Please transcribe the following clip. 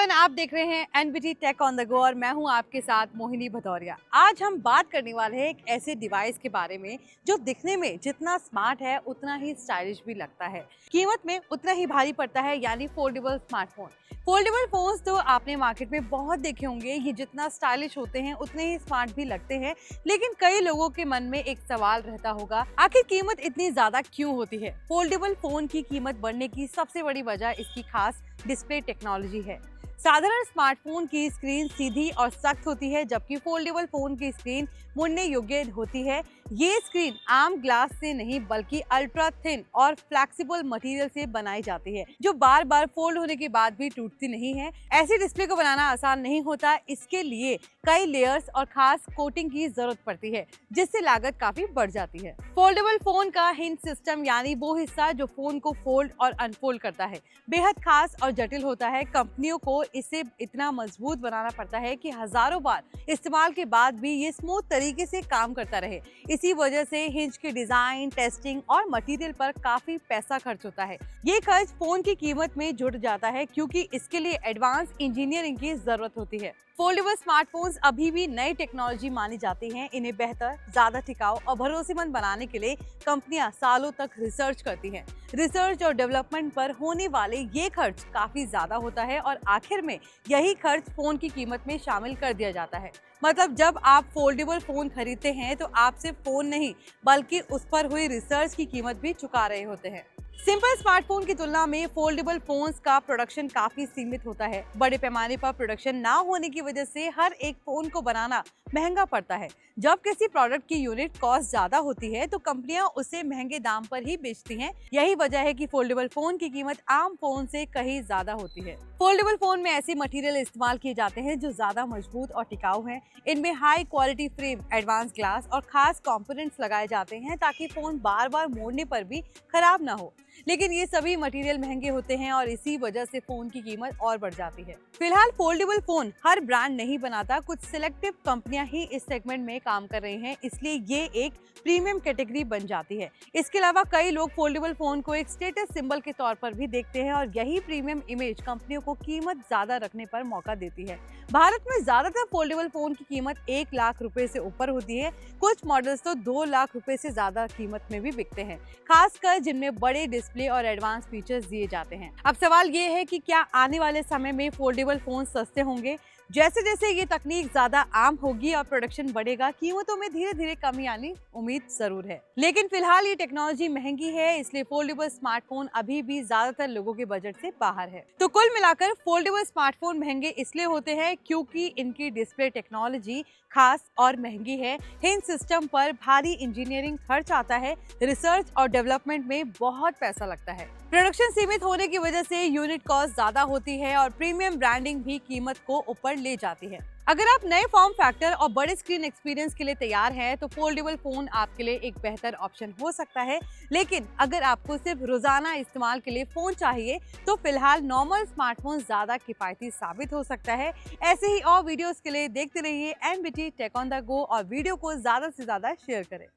Everyone, आप देख रहे हैं NBT tech on the go और मैं हूं आपके साथ मोहिनी भदौरिया। आज हम बात करने वाले हैं एक ऐसे डिवाइस के बारे में जो दिखने में जितना स्मार्ट है उतना ही स्टाइलिश भी लगता है, कीमत में उतना ही भारी पड़ता है, यानी फोल्डेबल स्मार्टफोन। फोल्डेबल फोन्स तो आपने मार्केट में बहुत देखे होंगे, ये जितना स्टाइलिश होते हैं उतने ही स्मार्ट भी लगते हैं। लेकिन कई लोगों के मन में एक सवाल रहता होगा, आखिर कीमत इतनी ज्यादा क्यों होती है? फोल्डेबल फोन की कीमत बढ़ने की सबसे बड़ी वजह इसकी खास डिस्प्ले टेक्नोलॉजी है। साधारण स्मार्टफोन की स्क्रीन सीधी और सख्त होती है, जबकि फोल्डेबल फोन की स्क्रीन मुड़ने योग्य होती है। ये स्क्रीन आम ग्लास से नहीं बल्कि अल्ट्रा थिन और फ्लेक्सिबल मटेरियल से बनाई जाती है, जो बार बार फोल्ड होने के बाद भी टूटती नहीं है। ऐसी डिस्प्ले को बनाना आसान नहीं होता, इसके लिए कई लेयर्स और खास कोटिंग की जरूरत पड़ती है, जिससे लागत काफी बढ़ जाती है। फोल्डेबल फोन का हिंज सिस्टम, यानी वो हिस्सा जो फोन को फोल्ड और अनफोल्ड करता है, बेहद खास और जटिल होता है। कंपनियों को इसे इतना मजबूत बनाना पड़ता है कि हजारों बार इस्तेमाल के बाद भी ये स्मूथ तरीके से काम करता रहे। इसी वजह से हिंज के डिजाइन, टेस्टिंग और मटेरियल पर काफी पैसा खर्च होता है। ये खर्च फोन की कीमत में जुड़ जाता है, क्योंकि इसके लिए एडवांस इंजीनियरिंग की जरूरत होती है। फोल्डेबल स्मार्टफोन्स अभी भी नई टेक्नोलॉजी मानी जाती हैं। इन्हें बेहतर, ज्यादा टिकाऊ और भरोसेमंद बनाने के लिए कंपनियां सालों तक रिसर्च करती हैं। रिसर्च और डेवलपमेंट पर होने वाले ये खर्च काफी ज्यादा होता है और आखिर में यही खर्च फोन की कीमत में शामिल कर दिया जाता है। मतलब जब आप फोल्डेबल फोन खरीदते हैं तो आप सिर्फ फोन नहीं बल्कि उस पर हुई रिसर्च की कीमत भी चुका रहे होते हैं। सिंपल स्मार्टफोन की तुलना में फोल्डेबल फोन्स का प्रोडक्शन काफी सीमित होता है। बड़े पैमाने पर प्रोडक्शन ना होने की वजह से हर एक फोन को बनाना महंगा पड़ता है। जब किसी प्रोडक्ट की यूनिट कॉस्ट ज्यादा होती है तो कंपनियां उसे महंगे दाम पर ही बेचती हैं। यही वजह है कि फोल्डेबल फोन की कीमत आम फोन से कहीं ज्यादा होती है। फोल्डेबल फोन में ऐसे मटेरियल इस्तेमाल किए जाते हैं जो ज्यादा मजबूत और टिकाऊ हैं। इनमें high quality frame, advance glass और खास कंपोनेंट्स लगाए जाते हैं ताकि फोन बार बार मोड़ने पर भी खराब ना हो। लेकिन ये सभी मटेरियल महंगे होते हैं और इसी वजह से फोन की कीमत और बढ़ जाती है। फिलहाल फोल्डेबल फोन हर ब्रांड नहीं बनाता, कुछ सिलेक्टिव कंपनियां ही इस सेगमेंट में काम कर रही हैं, इसलिए ये एक प्रीमियम कैटेगरी बन जाती है। इसके अलावा कई लोग फोल्डेबल फोन को एक स्टेटस सिंबल के तौर पर भी देखते हैं और यही प्रीमियम इमेज कंपनियों को कीमत ज्यादा रखने पर मौका देती है। भारत में ज्यादातर फोल्डेबल फोन की कीमत 1 लाख रुपए से ऊपर होती है। कुछ मॉडल्स तो 2 लाख रुपए से ज्यादा कीमत में भी बिकते हैं, खासकर जिनमें बड़े डिस्प्ले और एडवांस फीचर्स दिए जाते हैं। अब सवाल ये है कि क्या आने वाले समय में फोल्डेबल फोन सस्ते होंगे? जैसे जैसे ये तकनीक ज्यादा आम होगी और प्रोडक्शन बढ़ेगा, कीमतों में धीरे धीरे कमी आनी उम्मीद जरूर है। लेकिन फिलहाल ये टेक्नोलॉजी महंगी है, इसलिए फोल्डेबल स्मार्टफोन अभी भी ज्यादातर लोगों के बजट से बाहर है। तो कुल मिलाकर फोल्डेबल स्मार्टफोन महंगे इसलिए होते हैं क्योंकि इनकी डिस्प्ले टेक्नोलॉजी खास और महंगी है। हिंज सिस्टम पर भारी इंजीनियरिंग खर्च आता है, रिसर्च और डेवलपमेंट में बहुत पैसा लगता है। प्रोडक्शन सीमित होने की वजह से यूनिट कॉस्ट ज्यादा होती है और प्रीमियम ब्रांडिंग भी कीमत को ऊपर ले जाती है। अगर आप नए फॉर्म फैक्टर और बड़े स्क्रीन एक्सपीरियंस के लिए तैयार हैं तो फोल्डेबल फोन आपके लिए एक बेहतर ऑप्शन हो सकता है। लेकिन अगर आपको सिर्फ रोजाना इस्तेमाल के लिए फोन चाहिए तो फिलहाल नॉर्मल स्मार्टफोन ज्यादा किफायती साबित हो सकता है। ऐसे ही और वीडियोस के लिए देखते रहिए NBT tech on the go और वीडियो को ज्यादा से ज्यादा शेयर करें।